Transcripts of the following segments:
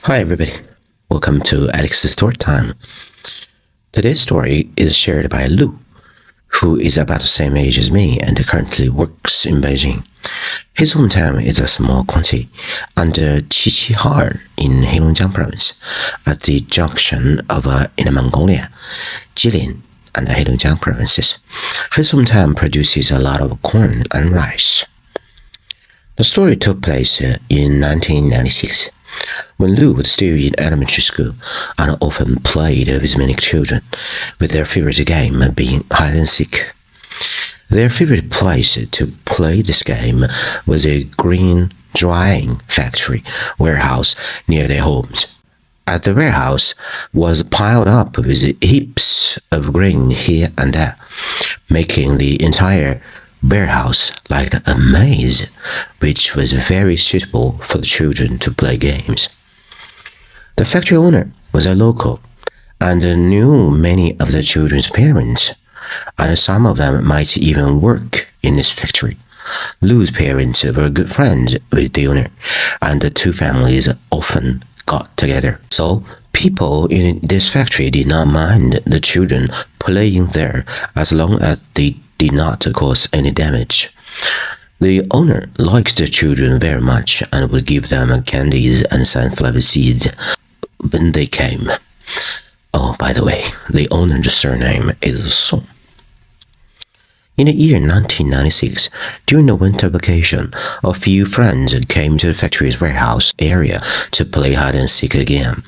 Hi everybody, welcome to Alex's Story Time. Today's story is shared by Lu, who is about the same age as me and currently works in Beijing. His hometown is a small county under Qiqihar in Heilongjiang province, at the junction of Inner Mongolia, Jilin, and the Heilongjiang provinces. His hometown produces a lot of corn and rice. The story took place in 1996. When Lu was still in elementary school and often played with many children, with their favorite game being hide and seek. Their favorite place to play this game was a grain drying factory warehouse near their homes. At the warehouse was piled up with heaps of grain here and there, making the entire warehouse like a maze, which was very suitable for the children to play games. The factory owner was a local and knew many of the children's parents, and some of them might even work in this factory. Lu's parents were good friends with the owner, and the two families often got together. So people in this factory did not mind the children playing there as long as they did not cause any damage. The owner liked the children very much and would give them candies and sunflower seeds when they came. Oh, by the way, the owner's surname is Song. In the year 1996, during the winter vacation, a few friends came to the factory's warehouse area to play hide and seek again.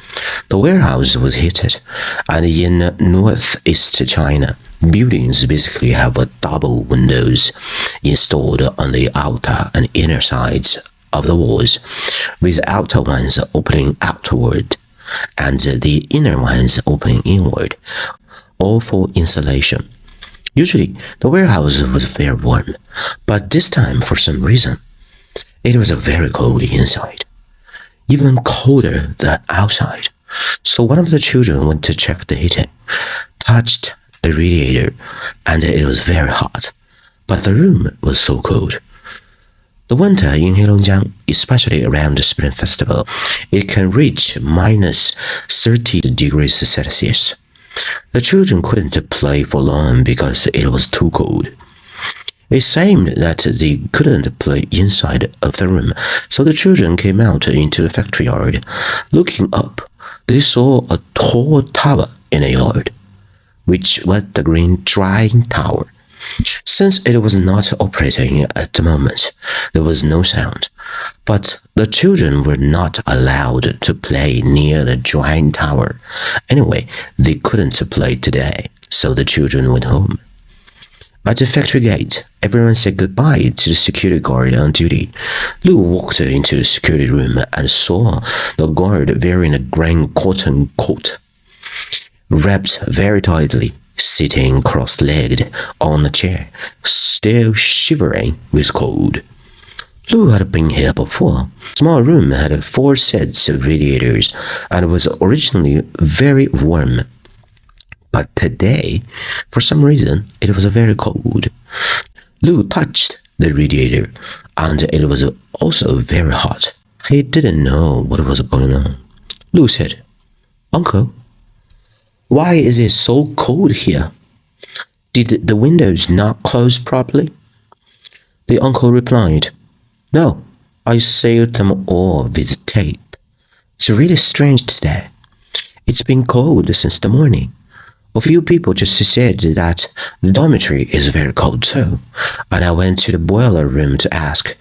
The warehouse was heated, and in northeast China, buildings basically have double windows installed on the outer and inner sides of the walls, with outer ones opening outward and the inner ones opening inward, all for insulation. Usually, the warehouse was very warm, but this time, for some reason, it was very cold inside, even colder than outside. So one of the children went to check the heating, touched the radiator, and it was very hot, but the room was so cold. The winter in Heilongjiang, especially around the Spring Festival, it can reach minus 30 degrees Celsius. The children couldn't play for long because it was too cold. It seemed that they couldn't play inside of the room, so the children came out into the factory yard. Looking up, they saw a tall tower in the yard, which was the grain drying tower. Since it was not operating at the moment, there was no sound, but the children were not allowed to play near the drying tower. Anyway, they couldn't play today, so the children went home. At the factory gate, everyone said goodbye to the security guard on duty. Lu walked into the security room and saw the guard wearing a green cotton coat, wrapped very tightly, sitting cross-legged on a chair, still shivering with cold. Lu had been here before. The small room had 4 sets of radiators and was originally very warm. But today, for some reason, it was very cold. Lu touched the radiator, and it was also very hot. He didn't know what was going on. Lu said, "Uncle, why is it so cold here? Did the windows not close properly?" The uncle replied, "No, I sealed them all with tape. It's really strange today. It's been cold since the morning. A few people just said that the dormitory is very cold too, and I went to the boiler room to ask.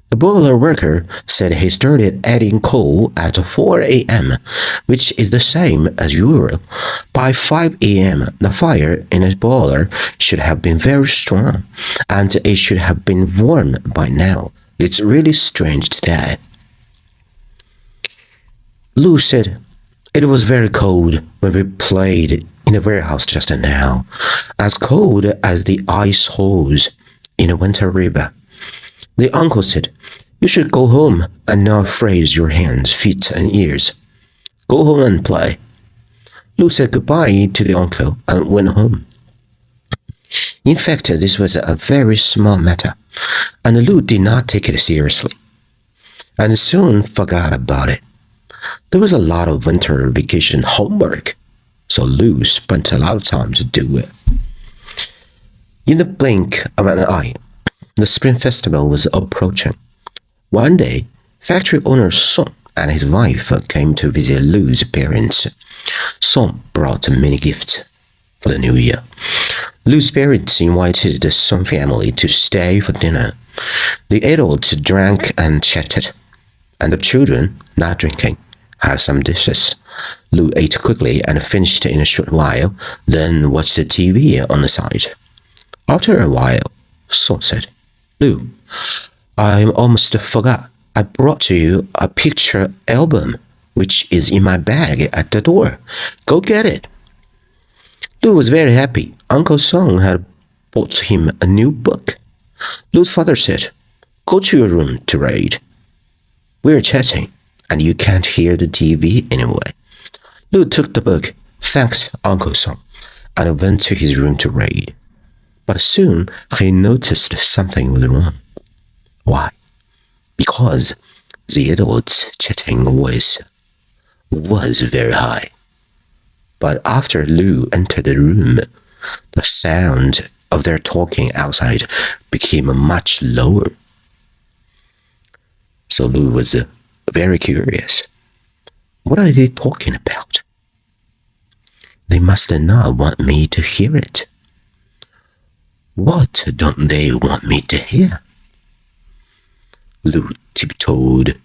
The boiler worker said he started adding coal at 4 a.m., which is the same as usual. By 5 a.m., the fire in the boiler should have been very strong, and it should have been warm by now. It's really strange today." Lu said, "It was very cold when we played in the warehouse just now, as cold as the ice holes in a winter river." The uncle said, "You should go home and not freeze your hands, feet, and ears. Go home and play." Lu said goodbye to the uncle and went home. In fact, this was a very small matter, and Lu did not take it seriously, and soon forgot about it. There was a lot of winter vacation homework, so Lou spent a lot of time to do it. In the blink of an eye, the Spring Festival was approaching. One day, factory owner Song and his wife came to visit Lou's parents. Song brought many gifts for the new year. Lou's parents invited the Song family to stay for dinner. The adults drank and chatted, and the children, not drinking, had some dishes. Lou ate quickly and finished in a short while, then watched the TV on the side. After a while, Song said, "Lou, I almost forgot. I brought you a picture album, which is in my bag at the door. Go get it." Lou was very happy. Uncle Song had bought him a new book. Lou's father said, "Go to your room to read. We're chatting, and you can't hear the TV anyway." Lou took the book, thanked Uncle Song, and went to his room to read. But soon he noticed something was wrong. Why? Because the adults' chatting voice was very high. But after Lou entered the room, the sound of their talking outside became much lower. So Lou was very curious. What are they talking about? They must not want me to hear it. What don't they want me to hear? Lou tiptoed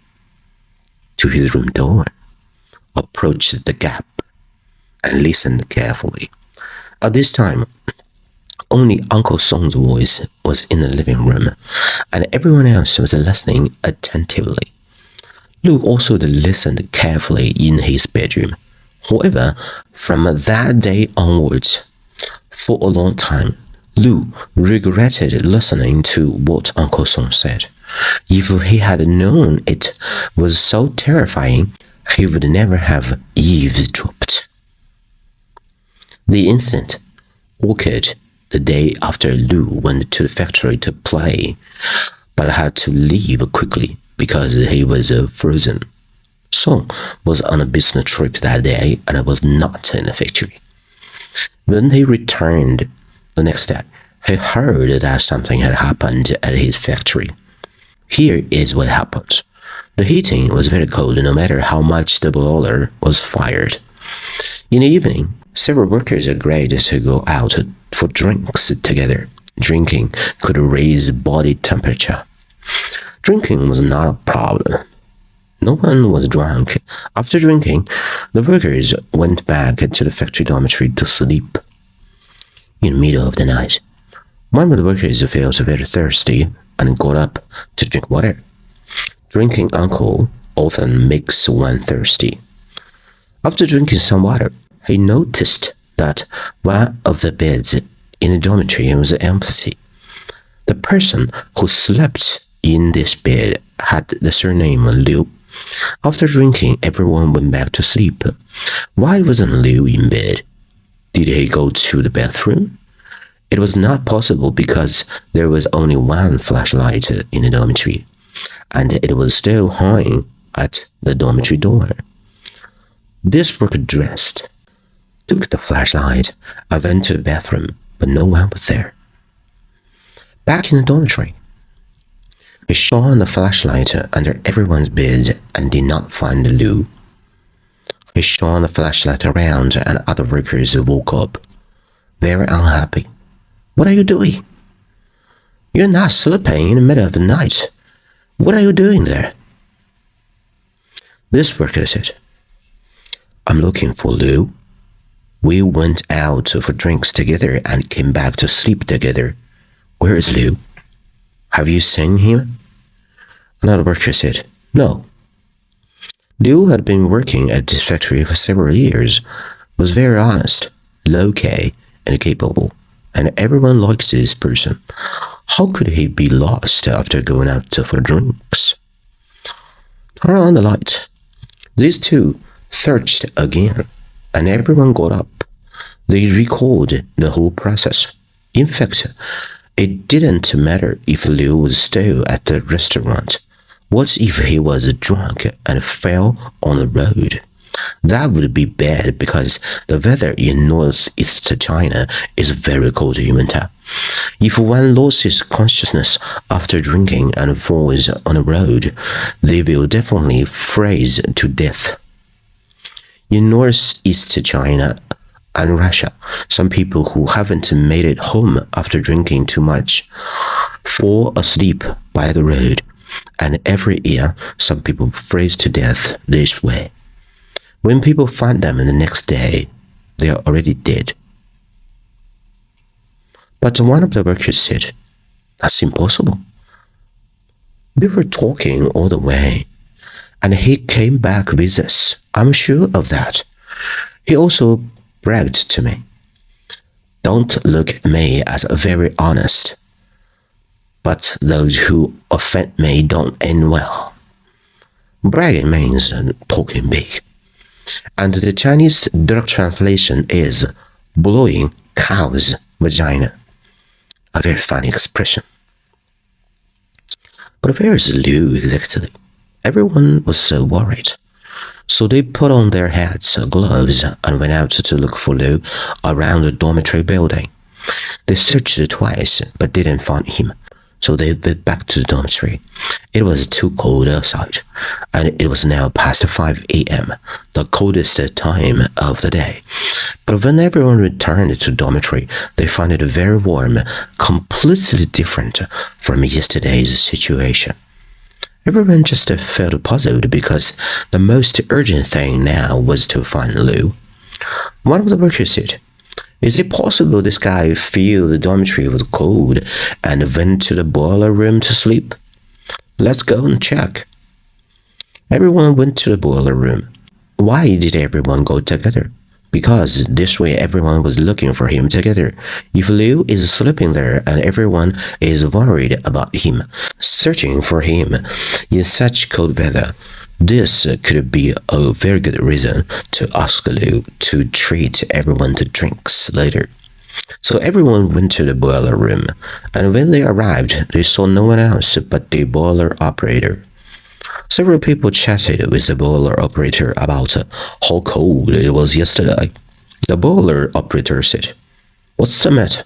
to his room door, approached the gap, and listened carefully. At this time, only Uncle Song's voice was in the living room, and everyone else was listening attentively. Lou also listened carefully in his bedroom. However, from that day onwards, for a long time, Lou regretted listening to what Uncle Song said. If he had known it was so terrifying, he would never have eavesdropped. The incident occurred the day after Lou went to the factory to play, but had to leave quickly because he was frozen. Song was on a business trip that day and was not in the factory. When he returned the next day, he heard that something had happened at his factory. Here is what happened. The heating was very cold no matter how much the boiler was fired. In the evening, several workers agreed to go out for drinks together. Drinking could raise body temperature. Drinking was not a problem. No one was drunk. After drinking, the workers went back to the factory dormitory to sleep. In the middle of the night, one of the workers felt very thirsty and got up to drink water. Drinking alcohol often makes one thirsty. After drinking some water, he noticed that one of the beds in the dormitory was empty. The person who slept in this bed had the surname Liu. After drinking, everyone went back to sleep. Why wasn't Liu in bed? Did he go to the bathroom? It was not possible because there was only one flashlight in the dormitory, and it was still hanging at the dormitory door. This worker dressed, took the flashlight, and went to the bathroom, but no one was there. Back in the dormitory, he shone the flashlight under everyone's bed and did not find Liu. He shone the flashlight around and other workers woke up, very unhappy. What are you doing? You're not sleeping in the middle of the night. What are you doing there? This worker said, I'm looking for Liu. We went out for drinks together and came back to sleep together. Where is Liu? Have you seen him? Another worker said, No. Liu had been working at this factory for several years, was very honest, low-key, and capable, and everyone liked this person. How could he be lost after going out for drinks? Turn on the light. These two searched again, and everyone got up. They recalled the whole process. In fact, it didn't matter if Liu was still at the restaurant What if he was drunk and fell on the road? That would be bad because the weather in northeast China is very cold in winter. If one loses consciousness after drinking and falls on a road, they will definitely freeze to death. In northeast China and Russia, some people who haven't made it home after drinking too much fall asleep by the road, and every year some people freeze to death this way. When people find them the next day, they are already dead. But one of the workers said, "That's impossible. We were talking all the way, and he came back with us. I'm sure of that." He also bragged to me, "Don't look at me as very honest, but those who offend me don't end well." Bragging means talking big. And the Chinese direct translation is blowing cow's vagina. A very funny expression. But where is Liu exactly? Everyone was so worried. So they put on their hats, gloves, and went out to look for Liu around the dormitory building. They searched twice, but didn't find him. So they went back to the dormitory. It was too cold outside, and it was now past 5 a.m., the coldest time of the day. But when everyone returned to the dormitory, they found it very warm, completely different from yesterday's situation. Everyone just felt puzzled because the most urgent thing now was to find Liu. One of the workers said, "Is it possible this guy felt the dormitory was cold and went to the boiler room to sleep? Let's go and check." Everyone went to the boiler room. Why did everyone go together? Because this way everyone was looking for him together. If Liu is sleeping there and everyone is worried about him, searching for him in such cold weather, this could be a very good reason to ask Liu to treat everyone to drinks later. So everyone went to the boiler room, and when they arrived, they saw no one else but the boiler operator. Several people chatted with the boiler operator about how cold it was yesterday. The boiler operator said, "What's the matter?"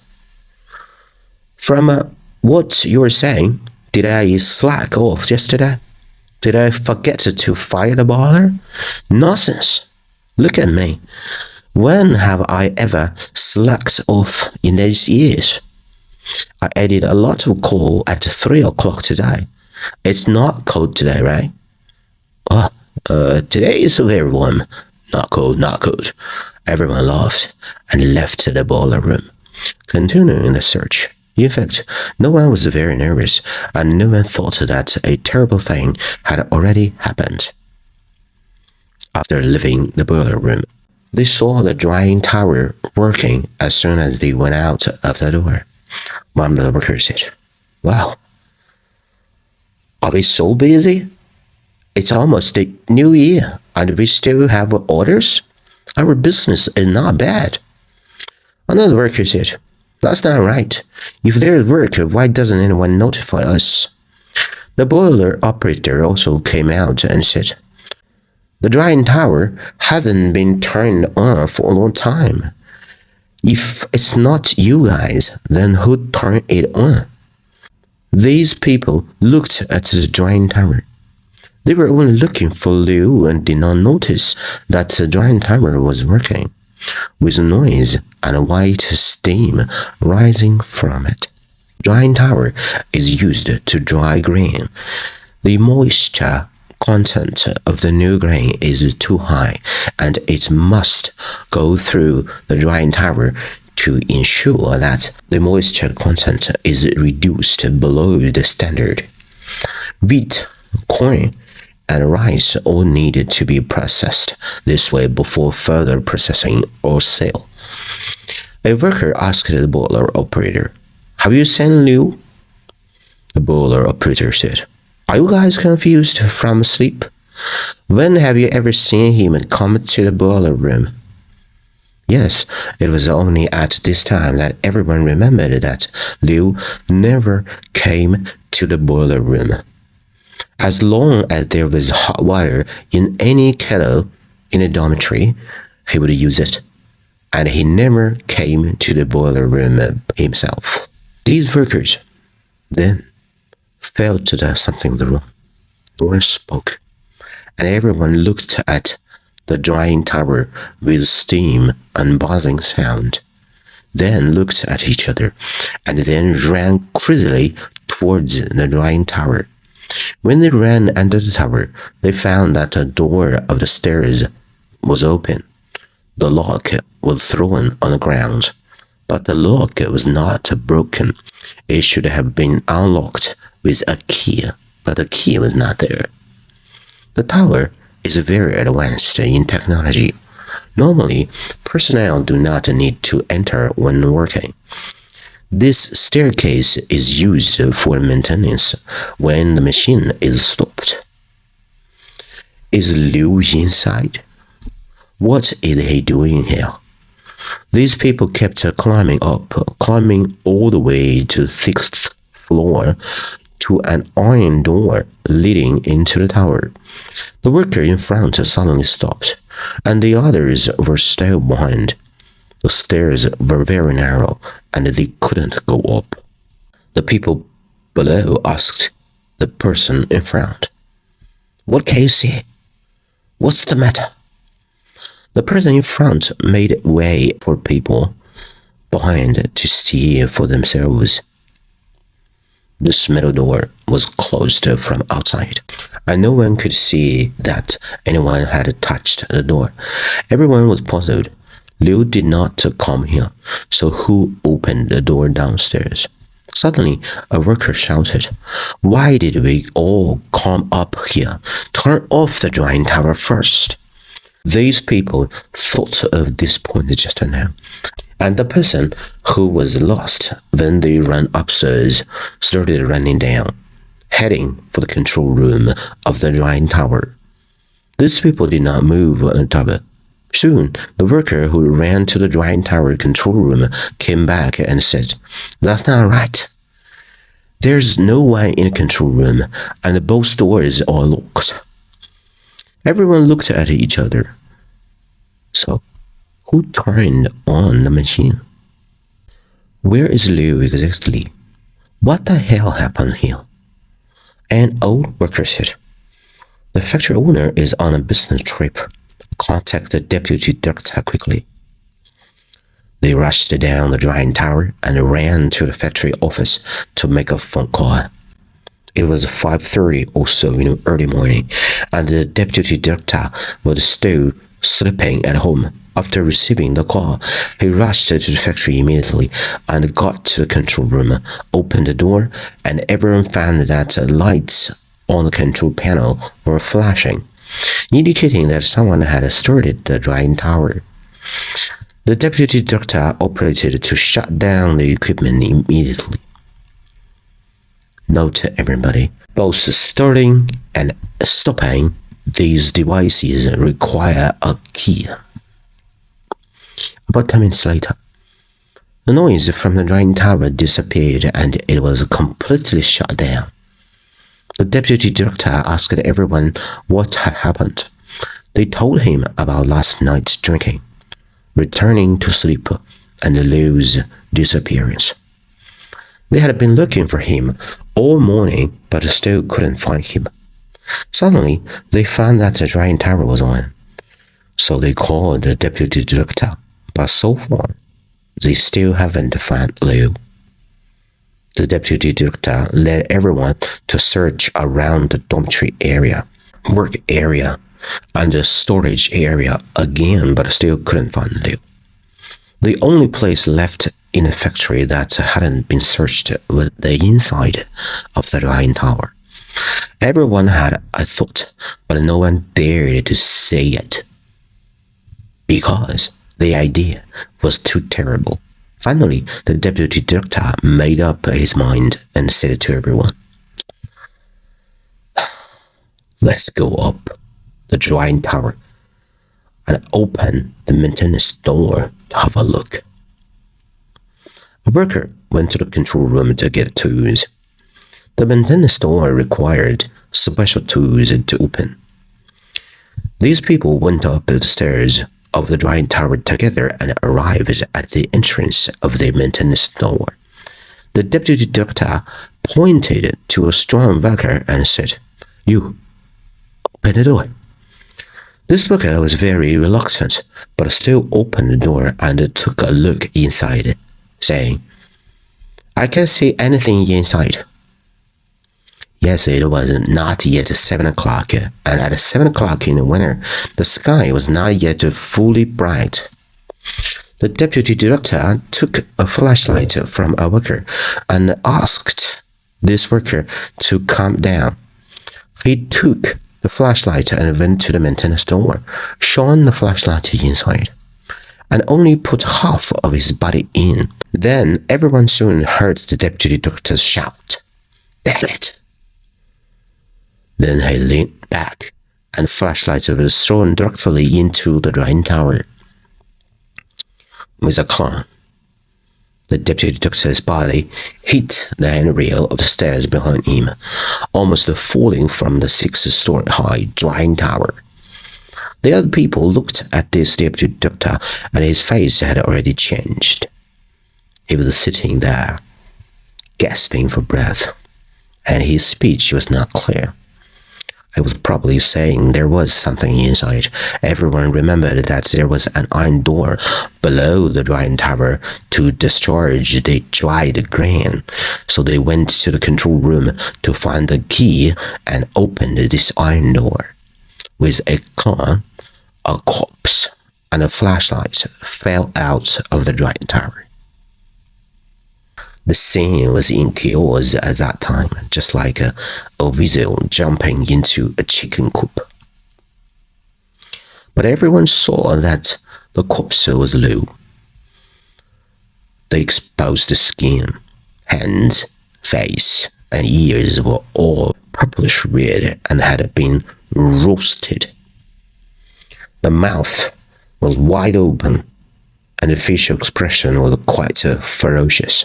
"From what you were saying, did I slack off yesterday? Did I forget to fire the boiler? Nonsense. Look at me. When have I ever slacked off in these years? I added a lot of coal at 3 o'clock today. It's not cold today, right?" "Oh, today is very warm. Not cold, not cold." Everyone laughed and left the boiler room, continuing the search. In fact, no one was very nervous, and no one thought that a terrible thing had already happened. After leaving the boiler room, they saw the drying tower working as soon as they went out of the door. One of the workers said, "Wow, are we so busy? It's almost the new year, and we still have orders? Our business is not bad." Another worker said, "That's not right. If there's work, why doesn't anyone notify us?" The boiler operator also came out and said, "The drying tower hasn't been turned on for a long time. If it's not you guys, then who turned it on?" These people looked at the drying tower. They were only looking for Liu and did not notice that the drying tower was working, with noise and white steam rising from it. Drying tower is used to dry grain. The moisture content of the new grain is too high, and it must go through the drying tower to ensure that the moisture content is reduced below the standard. Wheat, corn, and rice all needed to be processed this way before further processing or sale. A worker asked the boiler operator, "Have you seen Liu?" The boiler operator said, "Are you guys confused from sleep? When have you ever seen him come to the boiler room?" Yes, it was only at this time that everyone remembered that Liu never came to the boiler room. As long as there was hot water in any kettle in a dormitory, he would use it, and he never came to the boiler room himself. These workers then felt that something was wrong. No one spoke, and everyone looked at the drying tower with steam and buzzing sound, then looked at each other, and then ran crazily towards the drying tower. When they ran under the tower, they found that the door of the stairs was open. The lock was thrown on the ground, but the lock was not broken. It should have been unlocked with a key, but the key was not there. The tower is very advanced in technology. Normally, personnel do not need to enter when working. This staircase is used for maintenance when the machine is stopped. Is Liu inside? What is he doing here? These people kept climbing up, climbing all the way to the sixth floor to an iron door leading into the tower. The worker in front suddenly stopped, and the others were still behind. The stairs were very narrow, and they couldn't go up. The people below asked the person in front, "What can you see? What's the matter?" The person in front made way for people behind to see for themselves. This metal door was closed from outside, and no one could see that anyone had touched the door. Everyone was puzzled. Liu did not come here, so who opened the door downstairs? Suddenly, a worker shouted, "Why did we all come up here? Turn off the drying tower first." These people thought of this point just now, and the person who was lost when they ran upstairs started running down, heading for the control room of the drying tower. These people did not move on the tower. Soon, the worker who ran to the drying tower control room came back and said, "That's not right. There's no one in the control room, and both doors are locked." Everyone looked at each other. So, who turned on the machine? Where is Liu exactly? What the hell happened here? An old worker said, "The factory owner is on a business trip. Contact the deputy director quickly." They rushed down the drying tower and ran to the factory office to make a phone call. It was 5:30 or so in the early morning, and the deputy director was still sleeping at home. After receiving the call, he rushed to the factory immediately and got to the control room, opened the door, and everyone found that the lights on the control panel were flashing, indicating that someone had started the drying tower. The deputy director operated to shut down the equipment immediately. Note everybody, both starting and stopping these devices require a key. About 10 minutes later, the noise from the drying tower disappeared and it was completely shut down. The deputy director asked everyone what had happened. They told him about last night's drinking, returning to sleep, and Liu's disappearance. They had been looking for him all morning, but still couldn't find him. Suddenly, they found that the drying tower was on. So they called the deputy director, but so far, they still haven't found Liu. The deputy director led everyone to search around the dormitory area, work area, and the storage area again, but still couldn't find Liu. The only place left in the factory that hadn't been searched was the inside of the drying tower. Everyone had a thought, but no one dared to say it, because the idea was too terrible. Finally, the deputy director made up his mind and said to everyone, "Let's go up the drying tower and open the maintenance door to have a look." A worker went to the control room to get tools. The maintenance door required special tools to open. These people went up the stairs of the drying tower together and arrived at the entrance of the maintenance door. The deputy doctor pointed to a strong worker and said, "You, open the door." This worker was very reluctant, but still opened the door and took a look inside, saying, "I can't see anything inside." Yes, it was not yet 7 o'clock, and at 7 o'clock in the winter, the sky was not yet fully bright. The deputy director took a flashlight from a worker and asked this worker to calm down. He took the flashlight and went to the maintenance door, shone the flashlight inside, and only put half of his body in. Then everyone soon heard the deputy doctor shout, "Damn it!" Then he leaned back, and the flashlight was thrown directly into the drying tower. With a clang, the deputy doctor's body hit the handrail of the stairs behind him, almost falling from the 6-story-high drying tower. The other people looked at this deputy doctor, and his face had already changed. He was sitting there, gasping for breath, and his speech was not clear. He was probably saying there was something inside. Everyone remembered that there was an iron door below the drying tower to discharge the dried grain. So they went to the control room to find the key and opened this iron door. With a clang, a corpse and a flashlight fell out of the drying tower. The scene was in chaos at that time, just like a weasel jumping into a chicken coop. But everyone saw that the corpse was Liu. The exposed skin, hands, face, and ears were all purplish-red and had been roasted. The mouth was wide open, and the facial expression was quite ferocious.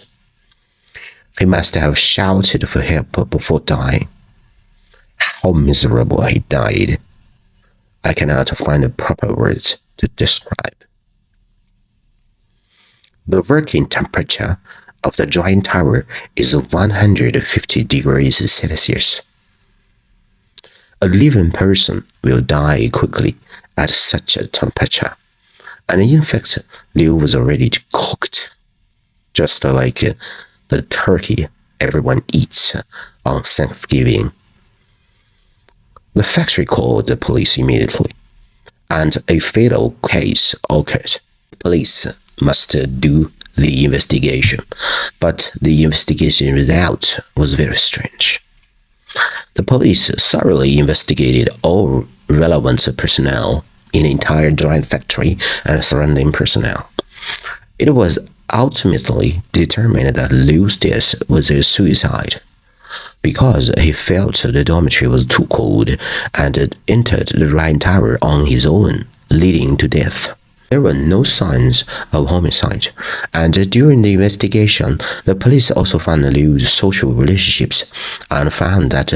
He must have shouted for help before dying. How miserable he died. I cannot find the proper words to describe. The working temperature of the drying tower is 150 degrees Celsius. A living person will die quickly at such a temperature, and in fact, Liu was already cooked, just like the turkey everyone eats on Thanksgiving. The factory called the police immediately, and a fatal case occurred. Police must do the investigation, but the investigation result was very strange. The police thoroughly investigated all relevant personnel in the entire drying factory and surrounding personnel. It was ultimately determined that Liu's death was a suicide because he felt the dormitory was too cold and entered the drying tower on his own, leading to death. There were no signs of homicide, and during the investigation, the police also found Liu's social relationships and found that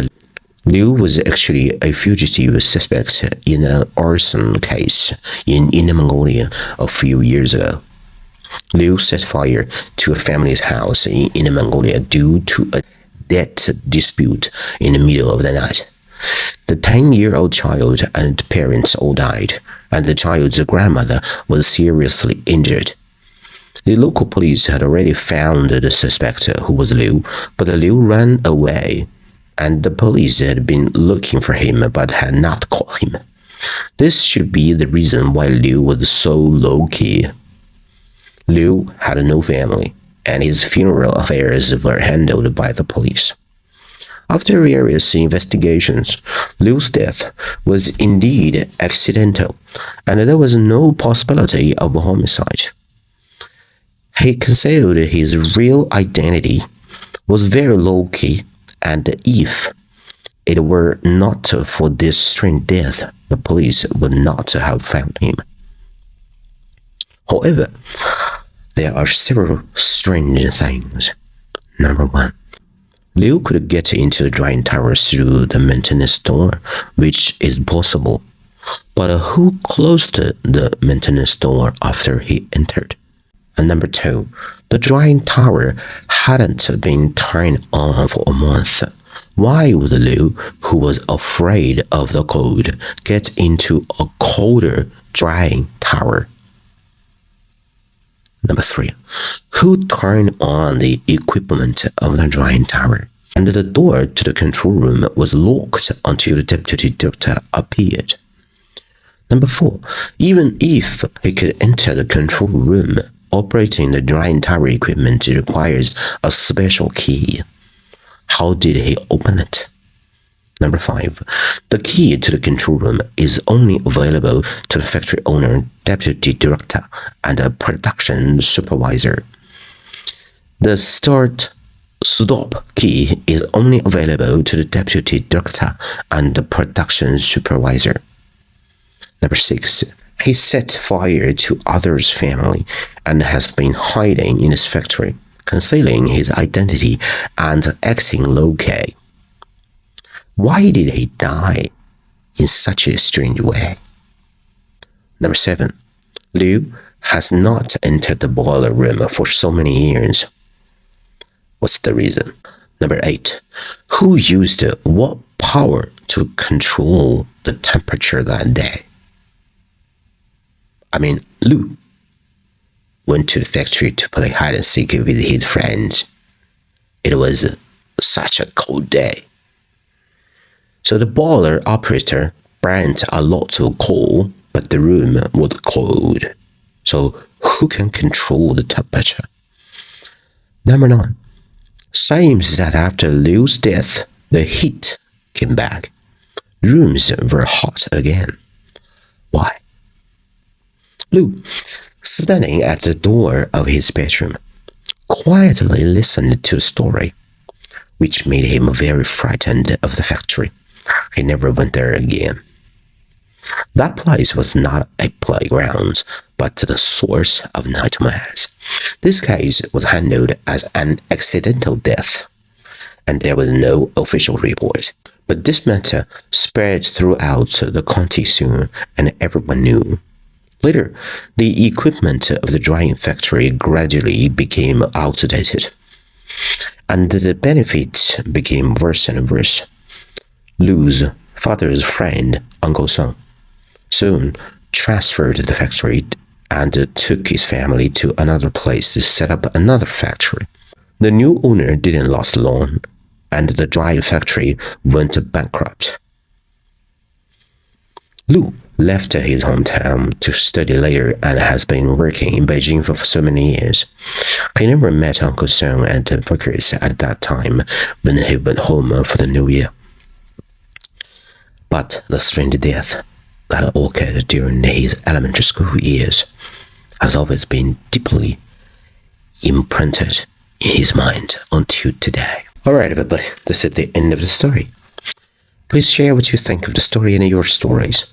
Liu was actually a fugitive suspect in an arson case in Inner Mongolia a few years ago. Liu set fire to a family's house in Inner Mongolia due to a debt dispute in the middle of the night. The 10-year-old child and parents all died, and the child's grandmother was seriously injured. The local police had already found the suspect, who was Liu, but Liu ran away, and the police had been looking for him but had not caught him. This should be the reason why Liu was so low-key. Liu had no family, and his funeral affairs were handled by the police. After various investigations, Liu's death was indeed accidental, and there was no possibility of a homicide. He concealed his real identity, was very low-key, and if it were not for this strange death, the police would not have found him. However, there are several strange things. Number one, Liu could get into the drying tower through the maintenance door, which is possible. But who closed the maintenance door after he entered? And number 2, the drying tower hadn't been turned on for a month. Why would Liu, who was afraid of the cold, get into a colder drying tower? Number 3, who turned on the equipment of the drying tower? And the door to the control room was locked until the deputy director appeared. Number 4, even if he could enter the control room, operating the drying tower equipment requires a special key. How did he open it? Number 5, the key to the control room is only available to the factory owner, deputy director, and a production supervisor. The stop key is only available to the deputy director and the production supervisor. Number 6, he set fire to others' family and has been hiding in his factory, concealing his identity and acting low-key. Why did he die in such a strange way? Number 7, Liu has not entered the boiler room for so many years. What's the reason? Number 8, who used what power to control the temperature that day? Liu went to the factory to play hide and seek with his friends. It was such a cold day. So the boiler operator burnt a lot of coal, but the room was cold. So who can control the temperature? Number 9, seems that after Liu's death, the heat came back. Rooms were hot again. Why? Liu, standing at the door of his bedroom, quietly listened to the story, which made him very frightened of the factory. He never went there again. That place was not a playground, but the source of nightmares. This case was handled as an accidental death, and there was no official report. But this matter spread throughout the county soon, and everyone knew. Later, the equipment of the drying factory gradually became outdated, and the benefits became worse and worse. Liu's father's friend, Uncle Song, soon transferred the factory and took his family to another place to set up another factory. The new owner didn't last long, and the drying factory went bankrupt. Liu left his hometown to study later and has been working in Beijing for so many years. He never met Uncle Song and the workers at that time when he went home for the new year. But the strange death that occurred during his elementary school years has always been deeply imprinted in his mind until today. Alright everybody, this is the end of the story. Please share what you think of the story and your stories.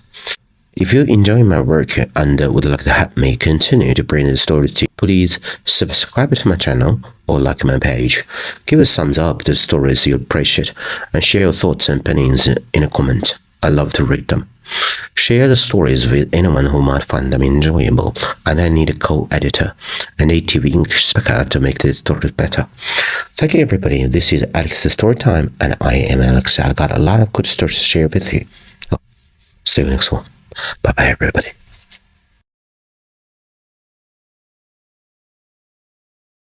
If you enjoy my work and would like to help me continue to bring the story to you, please subscribe to my channel or like my page. Give a thumbs up to the stories you appreciate and share your thoughts and opinions in a comment. I love to read them. Share the stories with anyone who might find them enjoyable, and I need a co-editor, a native English speaker to make this story better. Thank you everybody, this is Alex's Story Time, and I am Alex. I got a lot of good stories to share with you. So, see you next one. Bye bye everybody.